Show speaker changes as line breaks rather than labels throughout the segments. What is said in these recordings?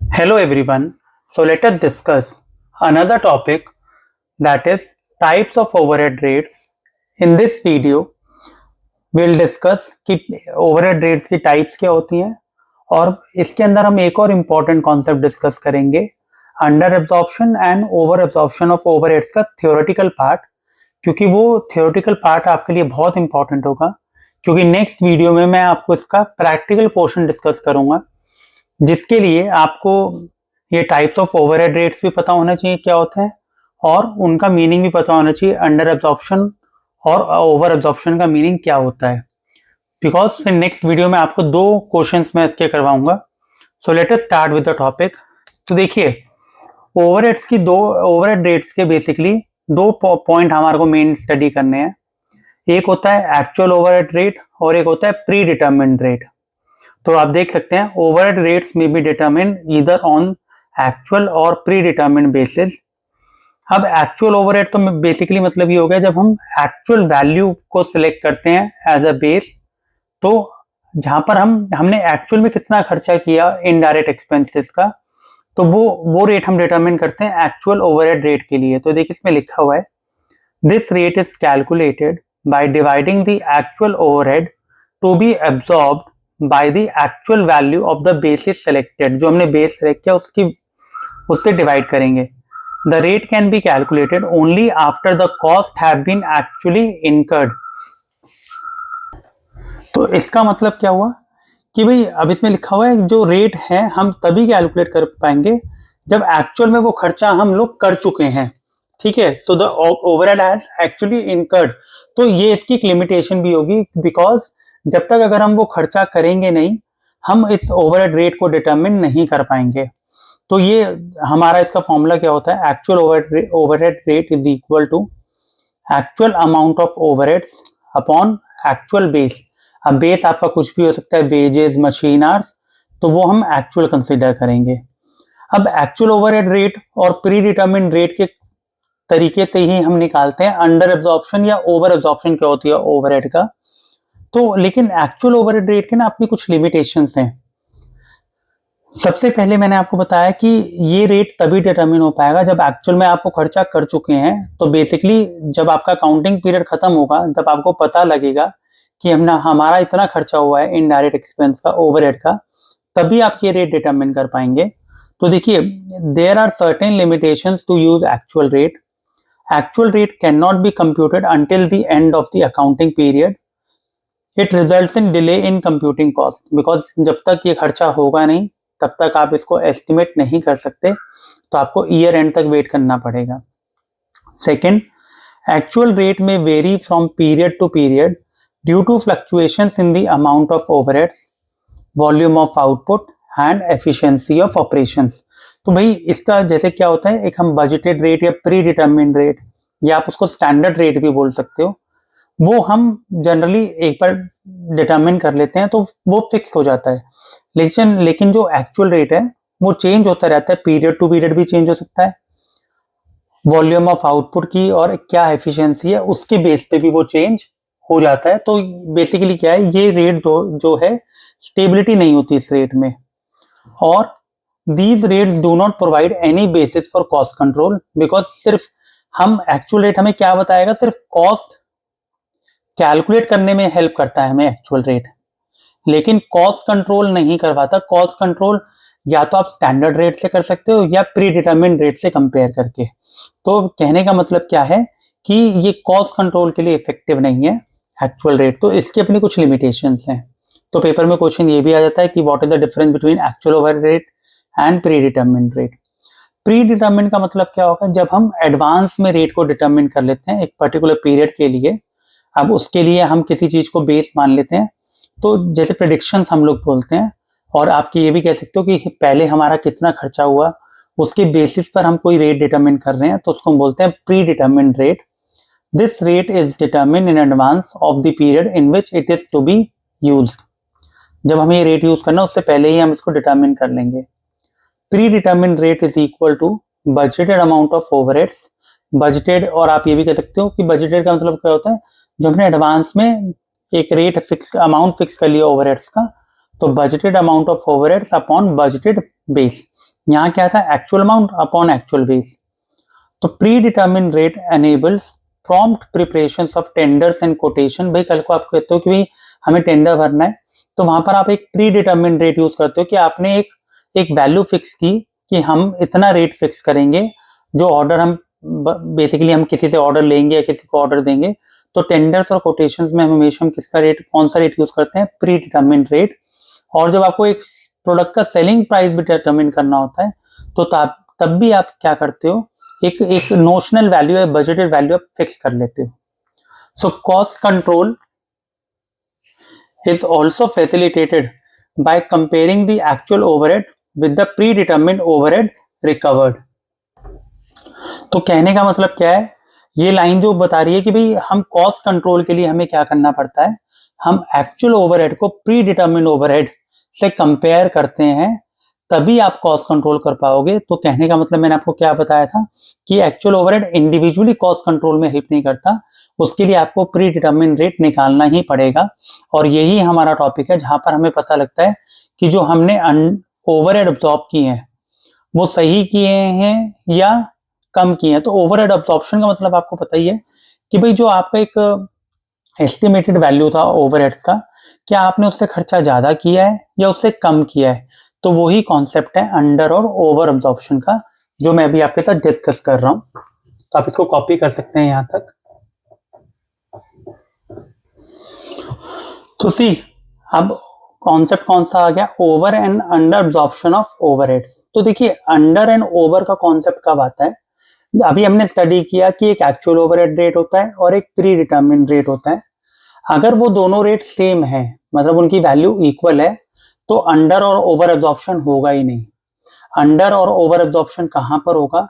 Hello everyone. So let us discuss another topic, that is types of overhead rates. In this video, we'll discuss कि overhead rates की types क्या होती हैं और इसके अंदर हम एक और important concept discuss करेंगे, under absorption and over absorption of overheads का theoretical part, क्योंकि वो theoretical part आपके लिए बहुत important होगा, क्योंकि नेक्स्ट वीडियो में मैं आपको इसका प्रैक्टिकल पोर्शन डिस्कस करूंगा, जिसके लिए आपको ये टाइप्स ऑफ ओवरहेड रेट्स भी पता होना चाहिए क्या होते हैं और उनका मीनिंग भी पता होना चाहिए, अंडर एब्जॉर्प्शन और ओवर एब्जॉर्प्शन का मीनिंग क्या होता है, बिकॉज फिर नेक्स्ट वीडियो में आपको दो क्वेश्चंस मैं इसके करवाऊंगा। So let us start with the topic. तो देखिए, ओवरहेड्स की दो ओवरहेड रेट्स के बेसिकली दो पॉइंट हमारे को मेन स्टडी करने हैं। एक होता है एक्चुअल ओवरहेड रेट और एक होता है प्री डिटरमिन्ड रेट। तो आप देख सकते हैं ओवरहेड रेट्स में B determine either on actual और प्री डिटरमिन्ड बेसिस। अब एक्चुअल ओवरहेड तो बेसिकली मतलब ये हो गया जब हम एक्चुअल वैल्यू को सिलेक्ट करते हैं एज अ बेस, तो जहां पर हमने एक्चुअल में कितना खर्चा किया इनडायरेक्ट एक्सपेंसेस का, तो वो रेट हम डिटरमिन करते हैं एक्चुअल ओवरहेड रेट के लिए। तो देखिए इसमें लिखा हुआ है, this rate is calculated by dividing the actual overhead to be absorbed by the actual value of the basis selected. जो हमने बेस सेलेक्ट किया उससे डिवाइड करेंगे। The rate can be calculated only after the cost have been actually incurred. तो इसका मतलब क्या हुआ कि भाई अब इसमें लिखा हुआ है जो रेट है हम तभी कैलकुलेट कर पाएंगे जब एक्चुअल में वो खर्चा हम लोग कर चुके हैं। ठीक है, so the overhead has actually incurred. तो ये इसकी एक लिमिटेशन भी होगी, बिकॉज जब तक अगर हम वो खर्चा करेंगे नहीं, हम इस ओवरहेड रेट को डिटरमिन नहीं कर पाएंगे। तो ये हमारा इसका फॉर्मूला क्या होता है, actual overhead rate is equal to actual amount of overheads upon actual base. अब बेस आपका कुछ भी हो सकता है, वेजेस, मशीन आवर्स, तो वो हम एक्चुअल कंसीडर करेंगे। अब एक्चुअल ओवरहेड रेट और प्री डिटरमिन्ड रेट के तरीके से ही हम निकालते हैं अंडर एब्जॉर्प्शन या ओवर एब्जॉर्प्शन क्या होती है ओवरहेड का। तो लेकिन एक्चुअल ओवरहेड रेट के ना अपनी कुछ लिमिटेशंस हैं। सबसे पहले मैंने आपको बताया कि ये रेट तभी डिटरमिन हो पाएगा जब एक्चुअल में आप वो खर्चा कर चुके हैं। तो बेसिकली जब आपका काउंटिंग पीरियड खत्म होगा, जब आपको पता लगेगा कि हमारा इतना खर्चा हुआ है इनडायरेक्ट एक्सपेंस का, ओवरहेड का, तभी आप ये रेट डिटरमिन कर पाएंगे। तो देखिए, there are certain limitations to use actual rate. Actual rate can not be computed until the end of the accounting period. It results in delay in computing cost, because जब तक ये खर्चा होगा नहीं तब तक आप इसको एस्टिमेट नहीं कर सकते, तो आपको ईयर एंड तक वेट करना पड़ेगा। सेकेंड, एक्चुअल रेट में vary from period to period due to fluctuations in the amount of overheads, volume of output and efficiency of operations. तो भाई इसका जैसे क्या होता है, एक हम बजटेड रेट या प्री डिटरमिन्ड रेट या आप उसको स्टैंडर्ड रेट भी बोल सकते हो, वो हम जनरली एक बार डिटरमिन कर लेते हैं तो वो फिक्स हो जाता है। लेकिन जो एक्चुअल रेट है वो चेंज होता रहता है, पीरियड टू पीरियड भी चेंज हो सकता है, वॉल्यूम ऑफ आउटपुट की और क्या एफिशिएंसी है उसके बेस पे भी वो चेंज हो जाता है। तो बेसिकली क्या है, ये रेट जो है स्टेबिलिटी नहीं होती इस रेट में। और these rates do not provide any basis for cost control, because सिर्फ हम एक्चुअल रेट हमें क्या बताएगा, सिर्फ कॉस्ट कैलकुलेट करने में हेल्प करता है हमें एक्चुअल रेट, लेकिन कॉस्ट कंट्रोल नहीं करवाता। कॉस्ट कंट्रोल या तो आप स्टैंडर्ड रेट से कर सकते हो या प्री डिटरमिन्ड रेट से कंपेयर करके। तो कहने का मतलब क्या है कि ये कॉस्ट कंट्रोल के लिए इफेक्टिव नहीं है एक्चुअल रेट, तो इसकी अपनी कुछ लिमिटेशंस हैं। तो पेपर में क्वेश्चन ये भी आ जाता है कि what is the difference between actual overhead rate and pre determined rate. Pre determined का मतलब क्या होगा, जब हम एडवांस में रेट को डिटरमिन कर लेते हैं एक पर्टिकुलर पीरियड के लिए। अब उसके लिए हम किसी चीज को बेस मान लेते हैं, तो जैसे प्रेडिक्शंस हम लोग बोलते हैं, और आपकी ये भी कह सकते हो कि पहले हमारा कितना खर्चा हुआ उसके बेसिस पर हम कोई रेट डिटरमिन कर रहे हैं, तो उसको हम बोलते हैं predetermined rate. This rate is determine in advance of the period in which it is to be used. जब हमें ये रेट यूज करना उससे पहले ही हम इसको डिटरमिन कर लेंगे। Predetermined rate is equal to budgeted amount of overheads. Budgeted, और आप ये भी कह सकते हो कि बजटेड का मतलब क्या होता है, जो हमने एडवांस में एक रेट फिक्स अमाउंट फिक्स कर लिया ओवरहेड्स का, तो budgeted amount of overheads upon budgeted base. यहाँ क्या था, actual amount upon actual base. तो pre determine rate enables prompt preparation of tenders and quotation. भाई कल को आप कहते हो कि भाई हमें टेंडर भरना है, तो वहां पर आप एक प्री डिटर्मिन रेट यूज करते हो कि आपने एक वैल्यू फिक्स की कि हम इतना रेट फिक्स करेंगे जो ऑर्डर हम बेसिकली हम किसी से ऑर्डर लेंगे या किसी को ऑर्डर देंगे। तो टेंडर्स और कोटेशंस में हमेशा हम किसका रेट, कौन सा रेट यूज करते हैं, प्री डिटर्मिन रेट। और जब आपको एक प्रोडक्ट का सेलिंग प्राइस भी डिटरमिन करना होता है तो तब भी आप क्या करते हो, एक नोशनल वैल्यू या बजटेड वैल्यू आप फिक्स कर लेते हो। So cost control is also facilitated by comparing the actual overhead with the predetermined overhead recovered। तो कहने का मतलब क्या है, ये लाइन जो बता रही है कि भाई हम कॉस्ट कंट्रोल के लिए हमें क्या करना पड़ता है, हम एक्चुअल ओवरहेड को प्री डिटर्मिन्ड ओवरहेड से कंपेयर करते हैं, तभी आप कॉस्ट कंट्रोल कर पाओगे। तो कहने का मतलब मैंने आपको क्या बताया था कि actual overhead individually cost control में हेल्प नहीं करता, उसके लिए आपको प्री डिटर्मिन रेट निकालना ही पड़ेगा। और यही हमारा टॉपिक है जहां पर हमें पता लगता है कि जो हमने ओवरहेड अब्सॉर्ब किए हैं वो सही किए हैं या कम किए हैं। तो ओवरहेड अब्सॉर्प्शन का मतलब आपको पता ही है कि भाई जो आपका एक एस्टिमेटेड वैल्यू था ओवरहेड्स का, क्या आपने उससे खर्चा ज्यादा किया है या उससे कम किया है। तो वही कॉन्सेप्ट है अंडर और ओवर अब्सॉर्प्शन का, जो मैं अभी आपके साथ डिस्कस कर रहा हूं। तो आप इसको कॉपी कर सकते हैं यहां तक। तो सी अब कॉन्सेप्ट कौन सा आ गया, over and under absorption of overheads. तो देखिए अंडर एंड ओवर का कॉन्सेप्ट कब आता है, अभी हमने स्टडी किया कि एक एक्चुअल ओवरहेड रेट होता है और एक प्री डिटर्मिन्ड रेट होता है। अगर वो दोनों रेट सेम है, मतलब उनकी वैल्यू इक्वल है, तो अंडर और ओवर एब्जॉर्प्शन होगा ही नहीं। अंडर और ओवर एब्जॉर्प्शन कहां पर होगा,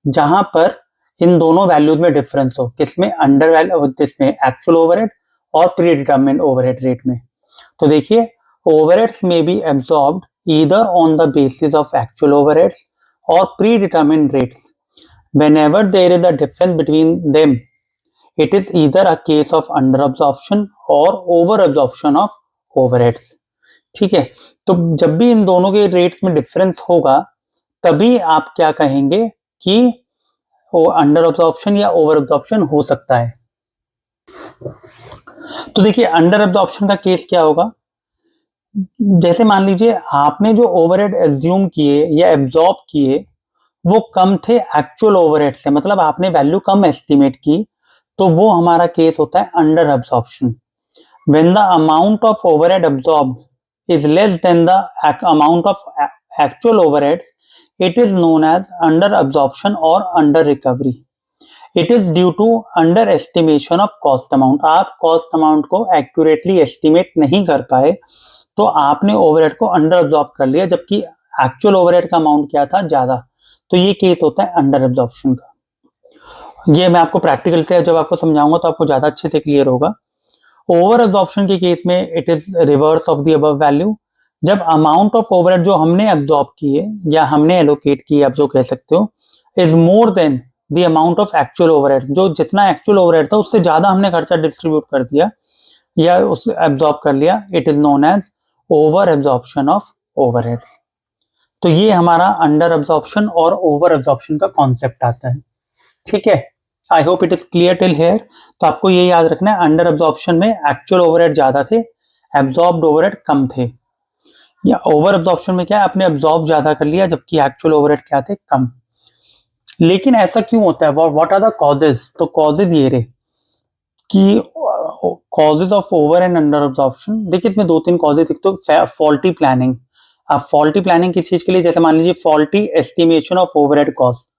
जहां पर इन दोनों वैल्यूज में डिफरेंस हो। किसमें, अंडर वैल्यू, जिसमें एक्चुअल ओवरहेड और प्री डिटर्मिन्ड ओवरहेड रेट में। तो देखिए ओवरहेड्स में be absorbed either on the basis of actual overheads और pre determined rates. Whenever there is a difference between them, it is either a case of under absorption or over absorption of overheads। ठीक है, तो जब भी इन दोनों के rates में difference होगा तभी आप क्या कहेंगे कि वो अंडर अब्जॉर्प्शन या ओवर अब्जॉर्प्शन हो सकता है। तो देखिए अंडर अब्जॉर्प्शन का केस क्या होगा, जैसे मान लीजिए आपने जो ओवरहेड एज्यूम किए या एब्जॉर्ब किए वो कम थे एक्चुअल ओवरहेड से, मतलब आपने वैल्यू कम एस्टिमेट की, तो वो हमारा केस होता है under absorption. When the amount of overhead absorbed is less than the amount of actual overheads, it is known as under absorption और under recovery. It is due to under estimation of cost amount. आप cost amount को accurately estimate नहीं कर पाए, तो आपने overhead को under absorb कर लिया, जबकि एक्चुअल ओवरहेड का अमाउंट क्या था, ज्यादा। तो ये केस होता है अंडर एब्जॉर्प्शन का। ये मैं आपको प्रैक्टिकल से जब आपको समझाऊंगा तो आपको ज्यादा अच्छे से क्लियर होगा। ओवर एब्जॉर्प्शन के केस में it is reverse of the above value. जब अमाउंट ऑफ ओवरहेड जो हमने एब्जॉर्ब की है या हमने एलोकेट की, आप जो कह सकते हो, is more than the amount of actual overhead. जो जितना एक्चुअल ओवरहेड था उससे ज्यादा हमने खर्चा डिस्ट्रीब्यूट कर दिया या उस एब्जॉर्ब कर लिया, it is known as over absorption of overheads. तो ये हमारा अंडर एब्जॉर्प्शन और ओवर एब्जॉर्प्शन का कॉन्सेप्ट आता है। ठीक है, I hope it is clear till here. तो आपको ये याद रखना है, अंडर एब्जॉर्प्शन में एक्चुअल ओवरहेड ज्यादा थे, एब्जॉर्ब्ड ओवरहेड कम थे। या ओवर एब्जॉर्प्शन में क्या है, आपने एब्जॉर्ब ज्यादा कर लिया जबकि एक्चुअल ओवरहेड क्या थे, कम। लेकिन ऐसा क्यों होता है, व्हाट आर द कॉजेज। तो कॉजेज ये रहे कि causes of over and under absorption. देखिए इसमें दो तीन कॉजेज। एक तो फॉल्टी प्लानिंग। आप फॉल्टी प्लानिंग किस चीज के लिए, जैसे मान लीजिए faulty estimation of overhead cost,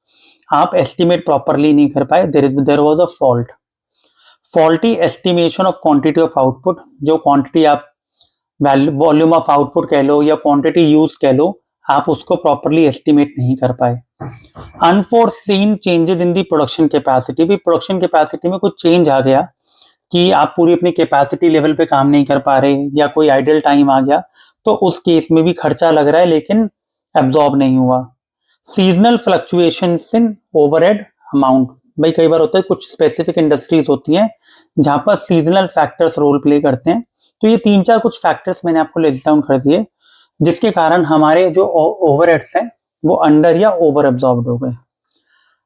आप एस्टिमेट प्रॉपरली नहीं कर पाए, there was a fault. Faulty estimation of quantity of output, जो क्वांटिटी आप वॉल्यूम ऑफ आउटपुट कह लो या क्वांटिटी यूज कह लो, आप उसको प्रॉपरली एस्टिमेट नहीं कर पाए। Unforeseen changes in the production capacity, भी प्रोडक्शन कैपेसिटी में कुछ चेंज आ गया कि आप पूरी अपनी कैपेसिटी लेवल पे काम नहीं कर पा रहे या कोई आइडल टाइम आ गया, तो उस केस में भी खर्चा लग रहा है लेकिन एब्जॉर्ब नहीं हुआ। सीजनल फ्लक्चुएशंस इन ओवरहेड अमाउंट, भाई कई बार होता है कुछ स्पेसिफिक इंडस्ट्रीज होती हैं जहां पर सीजनल फैक्टर्स रोल प्ले करते हैं। तो ये तीन चार कुछ फैक्टर्स मैंने आपको लिस्ट डाउन कर दिए जिसके कारण हमारे जो ओवरहेड्स हैं वो अंडर या ओवर एब्जॉर्ब्ड हो गए।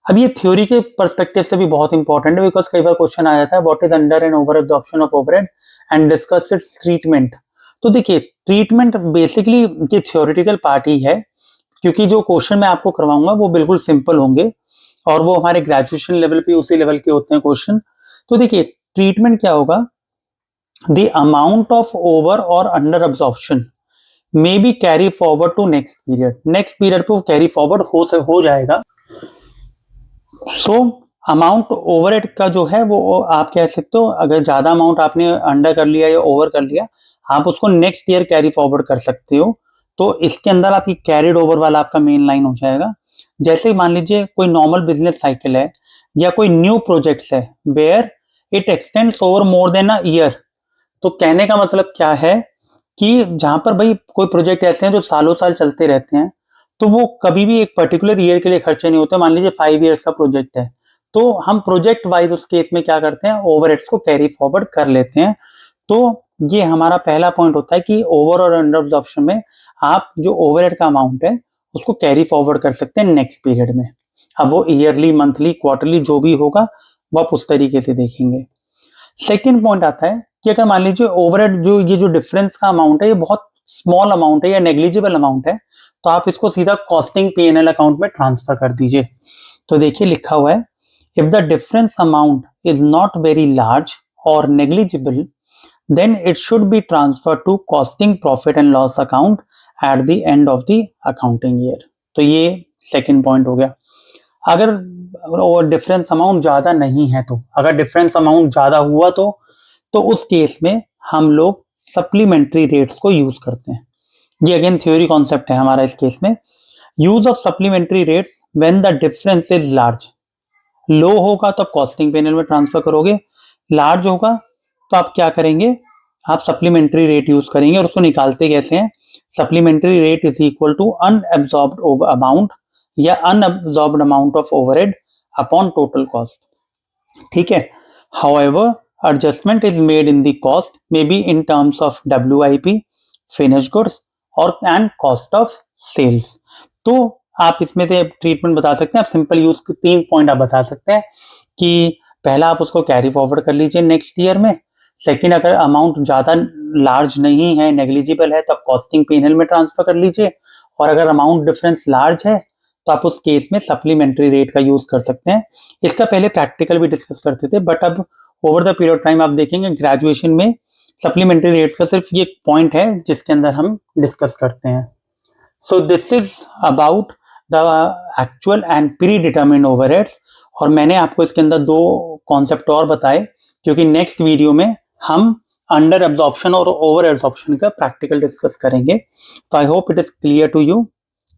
अब ये थ्योरी के पर्सपेक्टिव से भी बहुत इंपॉर्टेंट है, बिकॉज कई बार क्वेश्चन आ जाता है what is under and over absorption of overhead and discuss it's treatment. तो देखिए ट्रीटमेंट बेसिकली ये थ्योरेटिकल पार्ट ही है, क्योंकि जो क्वेश्चन मैं आपको करवाऊंगा वो बिल्कुल सिंपल होंगे और वो हमारे ग्रेजुएशन लेवल पे उसी लेवल के होते हैं क्वेश्चन। तो देखिए ट्रीटमेंट क्या होगा, द अमाउंट ऑफ ओवर और under absorption may be carry forward to next period, next period पे कैरी फॉरवर्ड हो जाएगा। सो अमाउंट ओवरहेड का जो है वो आप कह सकते हो, अगर ज्यादा अमाउंट आपने अंडर कर लिया या ओवर कर लिया, आप उसको नेक्स्ट ईयर कैरी फॉरवर्ड कर सकते हो। तो इसके अंदर आपकी कैरिड ओवर वाला आपका मेन लाइन हो जाएगा। जैसे मान लीजिए कोई नॉर्मल बिजनेस साइकिल है या कोई न्यू प्रोजेक्ट्स है where it extends over more than a year. तो कहने का मतलब क्या है कि जहां पर भाई कोई प्रोजेक्ट ऐसे हैं जो सालों साल चलते रहते हैं, तो वो कभी भी एक पर्टिकुलर ईयर के लिए खर्चे नहीं होते। मान लीजिए 5 इयर्स का प्रोजेक्ट है, तो हम प्रोजेक्ट वाइज उस केस में क्या करते हैं, ओवरहेड्स को कैरी फॉरवर्ड कर लेते हैं। तो ये हमारा पहला पॉइंट होता है कि ओवर और अंडर एब्जॉर्प्शन में आप जो ओवरहेड का अमाउंट है उसको कैरी फॉरवर्ड कर सकते हैं नेक्स्ट पीरियड में। अब वो ईयरली, मंथली, क्वार्टरली जो भी होगा वो आप उस तरीके से देखेंगे। सेकेंड पॉइंट आता है कि अगर मान लीजिए ओवरहेड जो ये जो डिफरेंस का अमाउंट है ये बहुत स्मॉल अमाउंट है या नेग्लिजिबल अमाउंट है, तो आप इसको सीधा कॉस्टिंग P&L अकाउंट में ट्रांसफर कर दीजिए। तो देखिए लिखा हुआ है, if the difference amount is not very large और negligible then it should be transfer to costing profit and loss account at the end of the accounting year. तो ये सेकेंड पॉइंट हो गया। अगर डिफरेंस अमाउंट ज्यादा नहीं है, तो अगर डिफरेंस अमाउंट ज्यादा हुआ तो उस केस में हम लोग सप्लीमेंट्री रेट्स को यूज करते हैं। ये अगेन थ्योरी कॉन्सेप्ट है हमारा इस केस में। Use of supplementary rates when the difference is large. Low होगा तो आप कॉस्टिंग P&L में ट्रांसफर करोगे, लार्ज होगा तो आप क्या करेंगे, आप सप्लीमेंट्री रेट यूज करेंगे। और उसको निकालते कैसे हैं, supplementary rate is equal to unabsorbed amount या unabsorbed amount of overhead upon total cost. ठीक है। However adjustment is made in the cost may be in terms of WIP, finished goods और and cost of sales। तो आप इसमें से treatment बता सकते हैं, आप सिंपल यूज के 3 पॉइंट आप बता सकते हैं कि पहला आप उसको कैरी फॉरवर्ड कर लीजिए नेक्स्ट ईयर में। सेकंड, अगर अमाउंट ज्यादा लार्ज नहीं है, नेग्लिजिबल है, तो आप कॉस्टिंग P&L में ट्रांसफर कर लीजिए। और अगर अमाउंट डिफरेंस लार्ज है तो आप उस केस में सप्लीमेंट्री रेट का यूज कर सकते हैं। इसका पहले प्रैक्टिकल भी डिस्कस करते थे, बट अब ओवर द पीरियड टाइम आप देखेंगे ग्रेजुएशन में सप्लीमेंट्री रेट्स का सिर्फ ये पॉइंट है जिसके अंदर हम डिस्कस करते हैं। So this is about the actual and pre determined overheads. और मैंने आपको इसके अंदर 2 कॉन्सेप्ट और बताए, क्योंकि नेक्स्ट वीडियो में हम अंडर एब्जॉर्प्शन और ओवर एब्जॉर्प्शन का प्रैक्टिकल डिस्कस करेंगे। तो I hope it is clear to you.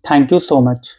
Thank you so much.